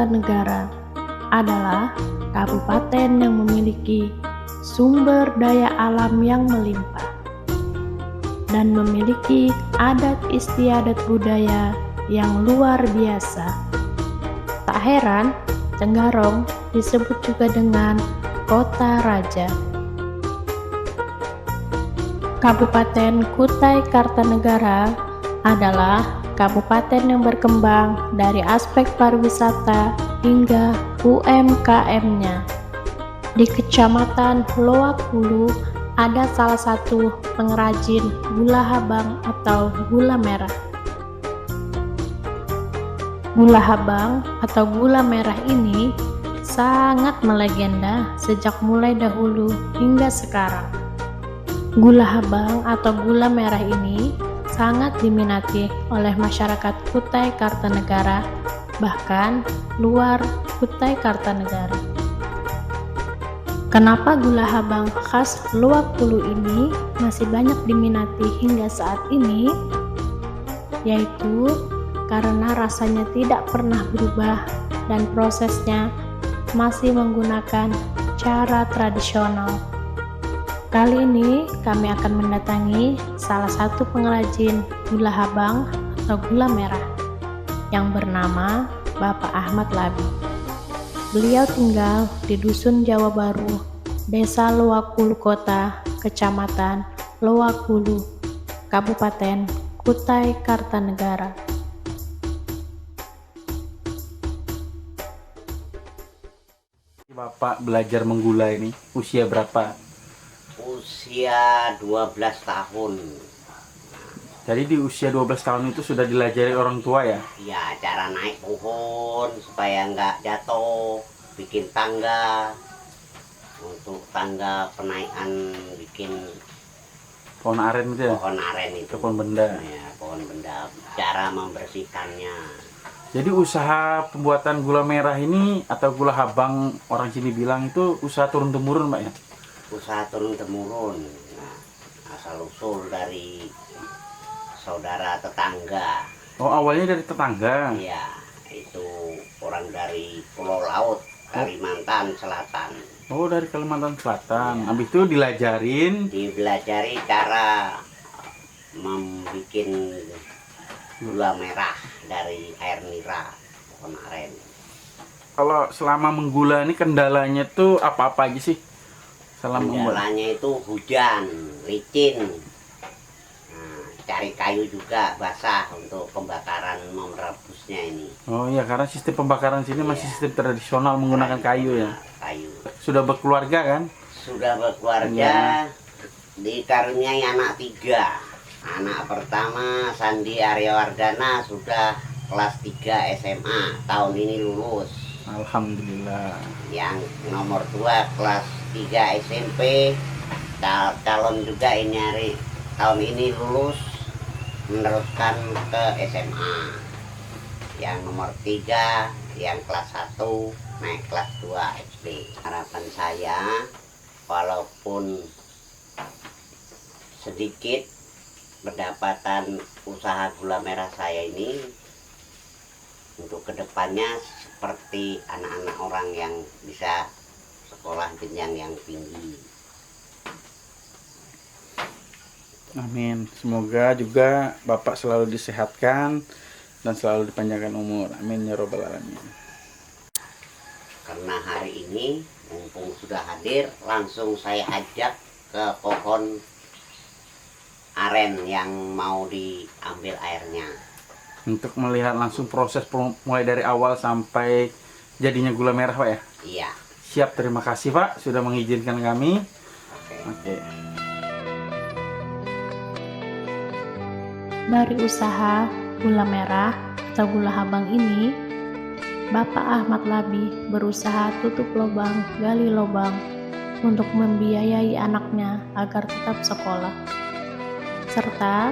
Kartanegara adalah kabupaten yang memiliki sumber daya alam yang melimpah dan memiliki adat istiadat budaya yang luar biasa. Tak heran, Tenggarong disebut juga dengan Kota Raja. Kabupaten Kutai Kartanegara adalah kabupaten yang berkembang dari aspek pariwisata hingga UMKM-nya. Di Kecamatan Loak Hulu ada salah satu pengrajin gula habang atau gula merah. Gula habang atau gula merah ini sangat melegenda sejak mulai dahulu hingga sekarang. Gula habang atau gula merah ini sangat diminati oleh masyarakat Kutai Kartanegara, bahkan luar Kutai Kartanegara. Kenapa gula habang khas Loak Hulu ini masih banyak diminati hingga saat ini? Yaitu karena rasanya tidak pernah berubah dan prosesnya masih menggunakan cara tradisional. Kali ini kami akan mendatangi salah satu pengrajin gula habang atau gula merah yang bernama Bapak Ahmad Labi. Beliau tinggal di Dusun Jawa Baru, Desa Loak Hulu Kota, Kecamatan Loak Hulu, Kabupaten Kutai Kartanegara. Bapak belajar menggula ini usia berapa? Usia 12 tahun. Jadi di usia 12 tahun itu sudah dilajari orang tua ya? Ya, cara naik pohon supaya nggak jatuh, bikin tangga. Untuk tangga penaikan bikin Pohon aren itu ya? pohon aren itu. Pohon benda. Ya, pohon benda. Cara membersihkannya. Jadi usaha pembuatan gula merah ini atau gula habang orang sini bilang itu usaha turun-temurun, Pak ya? Usaha turun-temurun. Nah, asal usul dari saudara tetangga. Oh, awalnya dari tetangga. Iya, itu orang dari Pulau Laut, Kalimantan Selatan. Oh, dari Kalimantan Selatan. Iya. Habis itu dilajarin. Dipelajari cara membuat gula merah dari air nira pohon aren. Kalau selama menggula ini kendalanya tuh apa-apa aja sih? Selama membuat. Kendalanya itu hujan, licin. Nah, cari kayu juga basah untuk pembakaran merebusnya ini. Oh iya, karena sistem pembakaran sini masih Iya. sistem tradisional menggunakan kayu ya. Kayu. Sudah berkeluarga kan? Sudah berkeluarga, dikaruniai anak 3. Anak pertama Sandi Aryawardana sudah kelas 3 SMA, tahun ini lulus. Alhamdulillah. Yang nomor 2 kelas 3 SMP, calon juga ini hari tahun ini lulus, meneruskan ke SMA. Yang nomor 3 yang kelas 1 naik kelas 2 SD. Harapan saya walaupun sedikit pendapatan usaha gula merah saya ini, untuk kedepannya seperti anak-anak orang yang bisa sekolah jenjang yang tinggi. Amin. Semoga juga Bapak selalu disehatkan dan selalu dipanjangkan umur. Amin ya robbal alamin. Karena hari ini mumpung sudah hadir, langsung saya ajak ke pohon aren yang mau diambil airnya. Untuk melihat langsung proses mulai dari awal sampai jadinya gula merah, Pak ya. Iya. Siap, terima kasih Pak sudah mengizinkan kami. Oke. Dari usaha gula merah atau gula habang ini, Bapak Ahmad Labi berusaha tutup lubang, gali lubang untuk membiayai anaknya agar tetap sekolah. Serta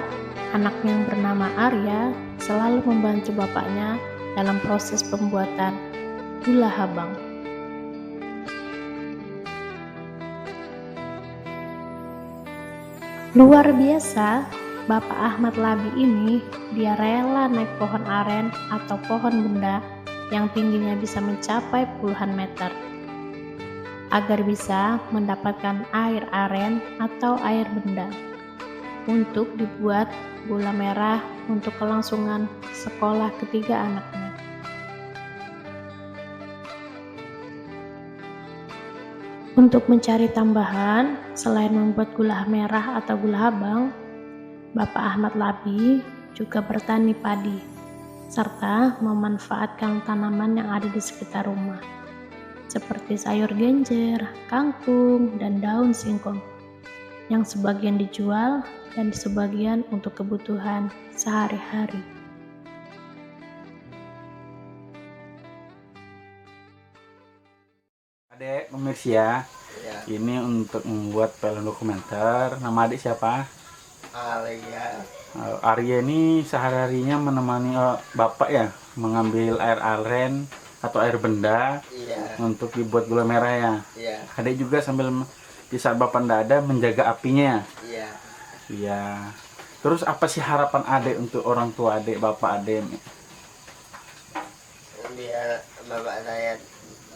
anaknya yang bernama Arya selalu membantu bapaknya dalam proses pembuatan gula habang. Luar biasa, Bapak Ahmad Labi ini dia rela naik pohon aren atau pohon benda yang tingginya bisa mencapai puluhan meter, agar bisa mendapatkan air aren atau air benda untuk dibuat gula merah untuk kelangsungan sekolah ketiga anaknya. Untuk mencari tambahan, selain membuat gula merah atau gula abang, Bapak Ahmad Labi juga bertani padi, serta memanfaatkan tanaman yang ada di sekitar rumah, seperti sayur genjer, kangkung, dan daun singkong, yang sebagian dijual dan sebagian untuk kebutuhan sehari-hari. Adek, pemirsa, Ya, ini untuk membuat film dokumenter. Nama adik siapa? Alia. Arya ini sehari-harinya menemani bapak ya, mengambil air aren atau air benda Iya, untuk dibuat gula merah ya. iya, Adek juga sambil di saat bapak ndak ada menjaga apinya. iya. Iya. Terus apa sih harapan adek untuk orang tua adek, bapak adek? Biar bapak saya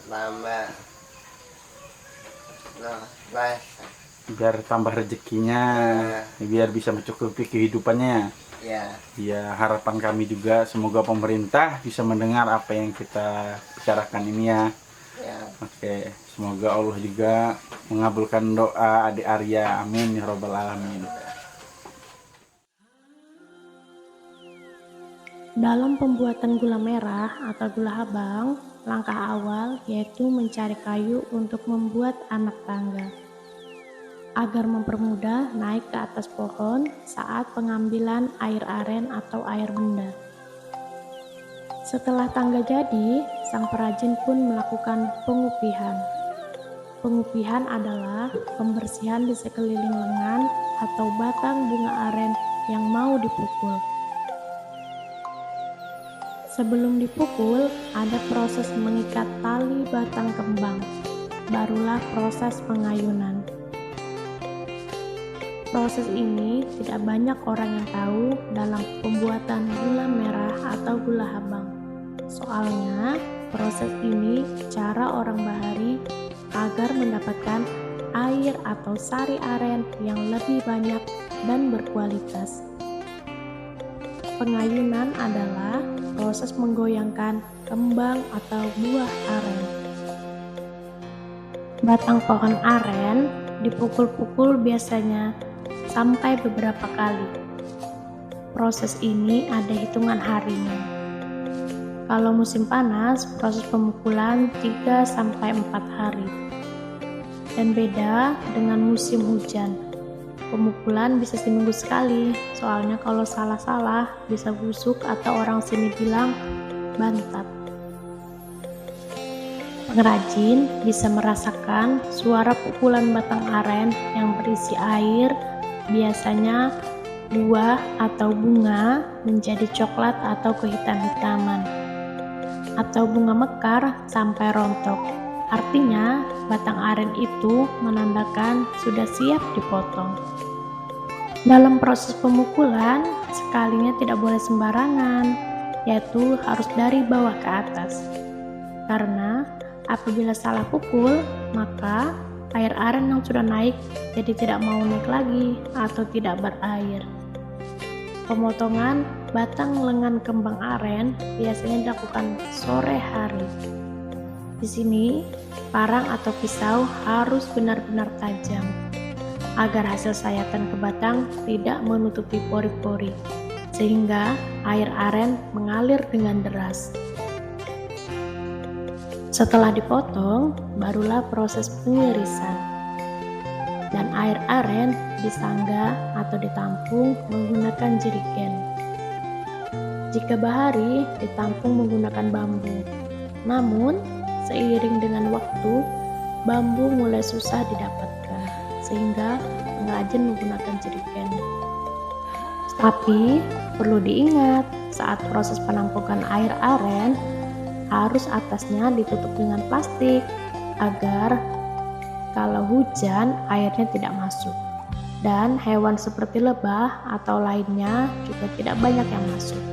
tambah nah, Biar tambah rezekinya, biar bisa mencukupi kehidupannya. ya, Ya, harapan kami juga semoga pemerintah bisa mendengar apa yang kita bicarakan ini ya. ya. Oke, semoga Allah juga mengabulkan doa adik Arya. Amin ya robbal alamin. Dalam pembuatan gula merah atau gula abang, langkah awal yaitu mencari kayu untuk membuat anak tangga, agar mempermudah naik ke atas pohon saat pengambilan air aren atau air benda. Setelah tangga jadi, sang perajin pun melakukan pengupihan. Pengupihan adalah pembersihan di sekeliling lengan atau batang bunga aren yang mau dipukul. Sebelum dipukul, ada proses mengikat tali batang kembang, barulah proses pengayunan. Proses ini tidak banyak orang yang tahu dalam pembuatan gula merah atau gula abang. Soalnya, proses ini cara orang Bahari agar mendapatkan air atau sari aren yang lebih banyak dan berkualitas. Pengayunan adalah proses menggoyangkan kembang atau buah aren. Batang pohon aren dipukul-pukul biasanya sampai beberapa kali. Proses ini ada hitungan harinya. Kalau musim panas, proses pemukulan 3-4 hari. Dan beda dengan musim hujan. Pemukulan bisa seminggu sekali, soalnya kalau salah-salah bisa busuk atau orang sini bilang bantat. Pengrajin bisa merasakan suara pukulan batang aren yang berisi air, biasanya buah atau bunga menjadi coklat atau kehitam-hitaman, atau bunga mekar sampai rontok. Artinya batang aren itu menandakan sudah siap dipotong. Dalam proses pemukulan, sekalinya tidak boleh sembarangan, yaitu harus dari bawah ke atas. Karena apabila salah pukul, maka air aren yang sudah naik jadi tidak mau naik lagi atau tidak berair. Pemotongan batang lengan kembang aren biasanya dilakukan sore hari. Di sini, parang atau pisau harus benar-benar tajam agar hasil sayatan ke batang tidak menutupi pori-pori, sehingga air aren mengalir dengan deras. Setelah dipotong, barulah proses pengirisan. Dan air aren disangga atau ditampung menggunakan jerigen. Jika bahari, ditampung menggunakan bambu. Namun, seiring dengan waktu, bambu mulai susah didapatkan, sehingga pengrajin menggunakan jerigen. Tapi, perlu diingat, saat proses penampungan air aren, harus atasnya ditutup dengan plastik, agar kalau hujan, airnya tidak masuk. Dan hewan seperti lebah atau lainnya juga tidak banyak yang masuk.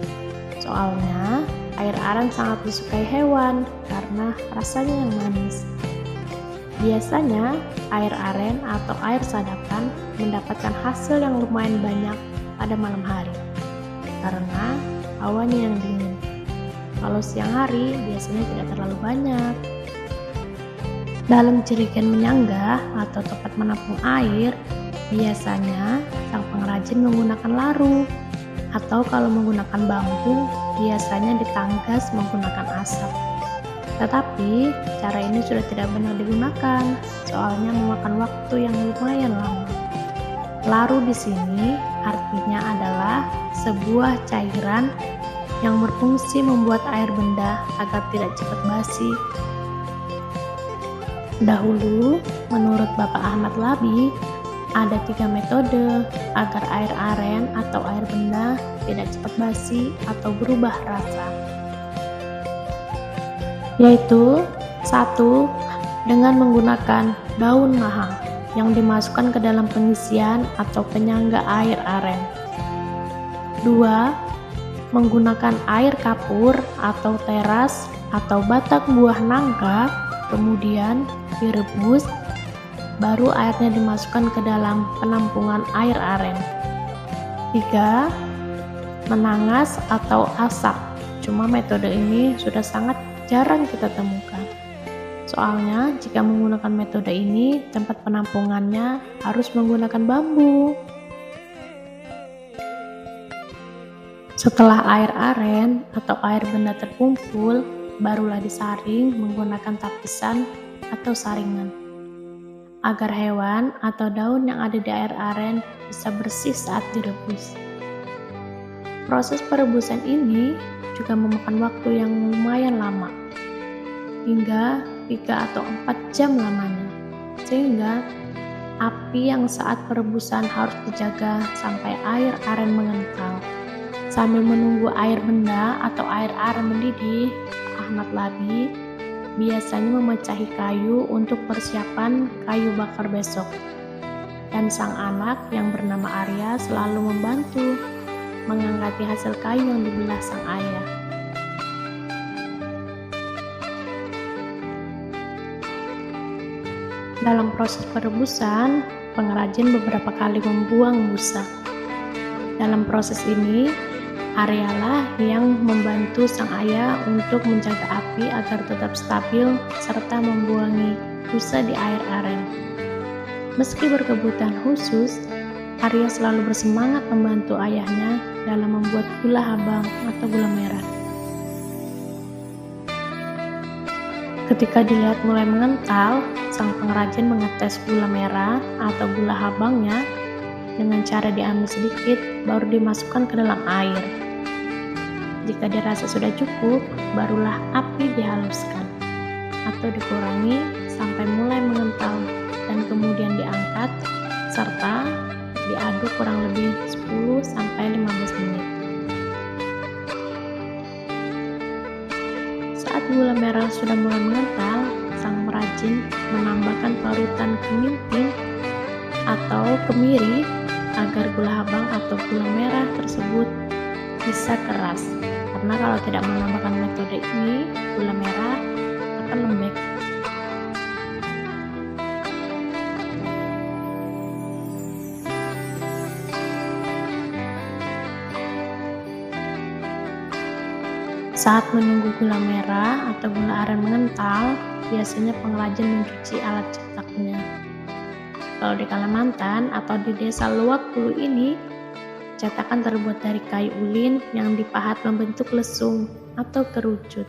Soalnya, air aren sangat disukai hewan karena rasanya yang manis. Biasanya, air aren atau air sadapan mendapatkan hasil yang lumayan banyak pada malam hari karena hawanya yang dingin. Kalau siang hari biasanya tidak terlalu banyak. Dalam jerigen menyangga atau tempat menampung air, biasanya sang pengrajin menggunakan laru, atau kalau menggunakan bambu, biasanya ditanggas menggunakan asap. Tetapi, cara ini sudah tidak banyak digunakan, soalnya memakan waktu yang lumayan lama. Laru di sini artinya adalah sebuah cairan yang berfungsi membuat air benda agar tidak cepat basi. Dahulu, menurut Bapak Ahmad Labi, ada 3 metode agar air aren atau air benda tidak cepat basi atau berubah rasa. Yaitu 1. Dengan menggunakan daun mahang yang dimasukkan ke dalam pengisian atau penyangga air aren. 2. Menggunakan air kapur atau teras atau batang buah nangka, kemudian direbus, baru airnya dimasukkan ke dalam penampungan air aren. 3. Menangas atau asap. Cuma metode ini sudah sangat jarang kita temukan. Soalnya jika menggunakan metode ini, tempat penampungannya harus menggunakan bambu. Setelah air aren atau air benda terkumpul, barulah disaring menggunakan tapisan atau saringan, agar hewan atau daun yang ada di air aren bisa bersih saat direbus. Proses perebusan ini juga memakan waktu yang lumayan lama, hingga 3 atau 4 jam lamanya, sehingga api yang saat perebusan harus dijaga sampai air aren mengental. Sambil menunggu air benda atau air aren mendidih, Ahmad Labi biasanya memecahi kayu untuk persiapan kayu bakar besok. Dan sang anak yang bernama Arya selalu membantu mengangkati hasil kayu yang dibelah sang ayah. Dalam proses perebusan, pengrajin beberapa kali membuang busa. Dalam proses ini, Aryalah yang membantu sang ayah untuk menjaga api agar tetap stabil serta membuangi busa di air aren. Meski berkebutuhan khusus, Arya selalu bersemangat membantu ayahnya dalam membuat gula habang atau gula merah. Ketika dilihat mulai mengental, sang pengrajin mengetes gula merah atau gula habangnya dengan cara diambil sedikit baru dimasukkan ke dalam air. Jika dirasa sudah cukup, barulah api dihaluskan atau dikurangi sampai mulai mengental dan kemudian diangkat serta diaduk kurang lebih 10-15 menit. Saat gula merah sudah mulai mengental, sang perajin menambahkan parutan keminting atau kemiri agar gula habang atau gula merah tersebut bisa keras. Karena kalau tidak menambahkan metode ini, gula merah akan lembek. Saat menunggu gula merah atau gula aren mengental, biasanya pengrajin mencuci alat cetaknya. Kalau di Kalimantan atau di desa Luwak Kulu ini, cetakan terbuat dari kayu ulin yang dipahat membentuk lesung atau kerucut.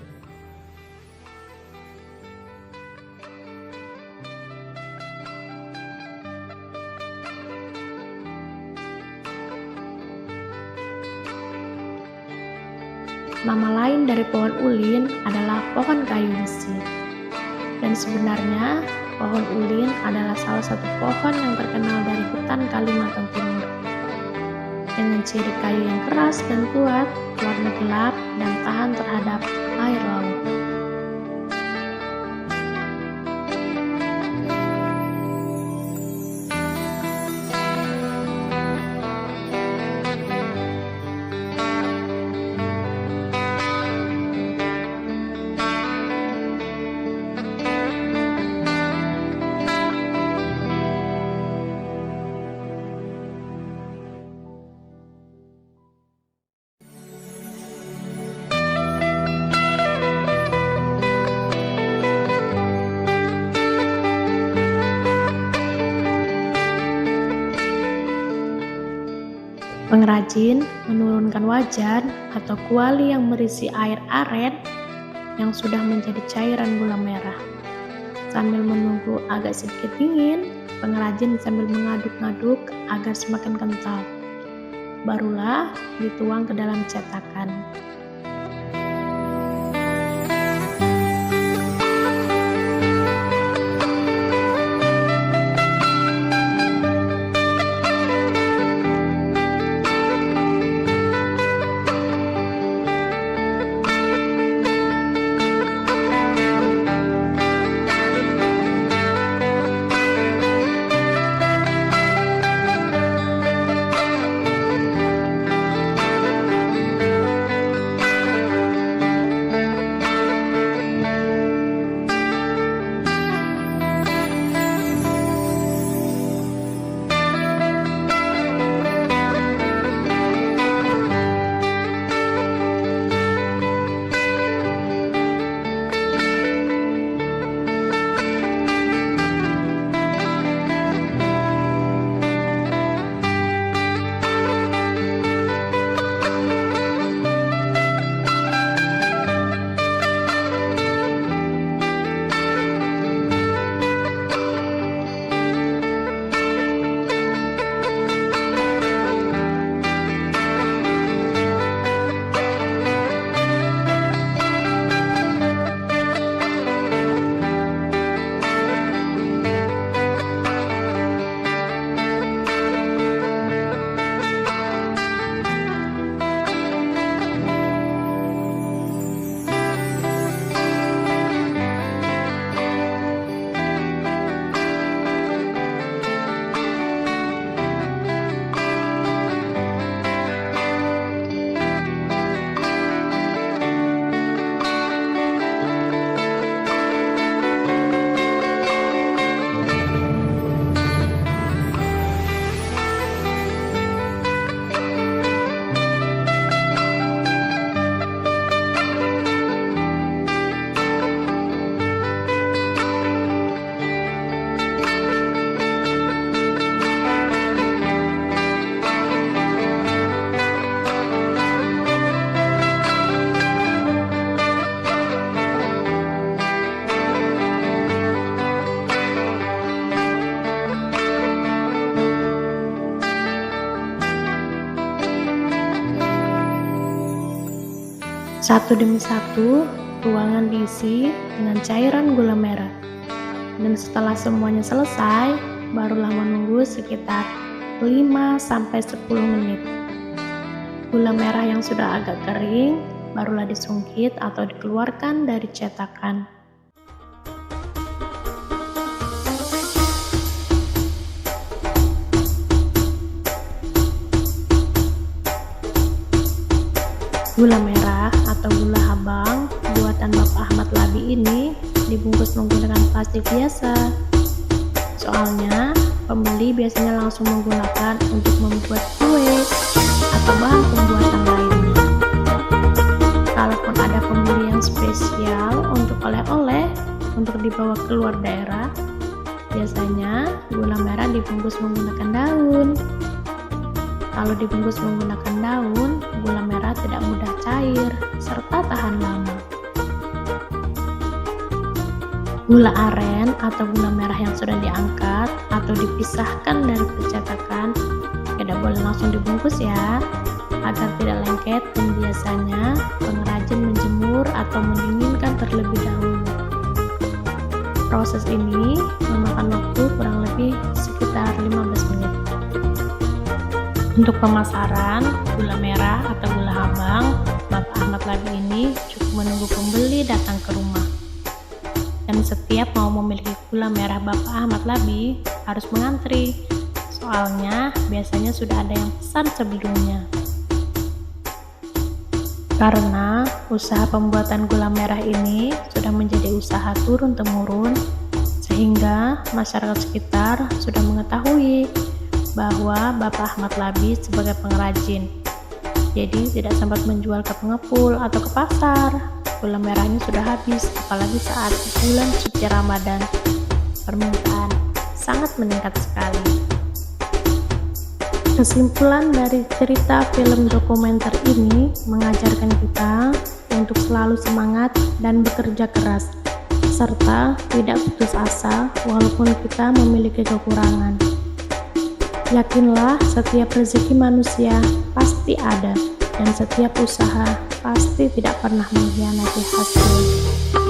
Nama lain dari pohon ulin adalah pohon kayu besi. Dan sebenarnya pohon ulin adalah salah satu pohon yang terkenal dari hutan Kalimantan Timur. Dengan ciri kayu yang keras dan kuat, warna gelap, dan tahan terhadap air laut. Pengrajin menurunkan wajan atau kuali yang berisi air aren yang sudah menjadi cairan gula merah. Sambil menunggu agak sedikit dingin, pengrajin sambil mengaduk-aduk agar semakin kental. Barulah dituang ke dalam cetakan. Satu demi satu, ruangan diisi dengan cairan gula merah. Dan setelah semuanya selesai, barulah menunggu sekitar 5-10 menit. Gula merah yang sudah agak kering, barulah disungkit atau dikeluarkan dari cetakan. Gula merah atau gula habang buatan Bapak Ahmad Labi ini dibungkus menggunakan plastik biasa. Soalnya pembeli biasanya langsung menggunakan untuk membuat kue atau bahan pembuatan lainnya. Kalaupun ada pembeli yang spesial untuk oleh-oleh untuk dibawa keluar daerah, biasanya gula merah dibungkus menggunakan daun. Kalau dibungkus menggunakan daun, gula merah tidak mudah cair serta tahan lama. Gula aren atau gula merah yang sudah diangkat atau dipisahkan dari percetakan tidak boleh langsung dibungkus ya, agar tidak lengket, dan biasanya pengrajin menjemur atau mendinginkan terlebih dahulu. Proses ini memakan waktu kurang lebih sekitar 15 menit. Untuk pemasaran gula merah atau gula habang, Bapak Ahmad Labi ini cukup menunggu pembeli datang ke rumah. Dan setiap mau memiliki gula merah Bapak Ahmad Labi harus mengantri, soalnya biasanya sudah ada yang pesan sebelumnya. Karena usaha pembuatan gula merah ini sudah menjadi usaha turun-temurun, sehingga masyarakat sekitar sudah mengetahui bahwa Bapak Ahmad Labi sebagai pengrajin. Jadi tidak sempat menjual ke pengepul atau ke pasar. Gula merahnya sudah habis, apalagi saat bulan suci Ramadan. Permintaan sangat meningkat sekali. Kesimpulan dari cerita film dokumenter ini mengajarkan kita untuk selalu semangat dan bekerja keras, serta tidak putus asa walaupun kita memiliki kekurangan. Yakinlah setiap rezeki manusia pasti ada, dan setiap usaha pasti tidak pernah mengkhianati hasil.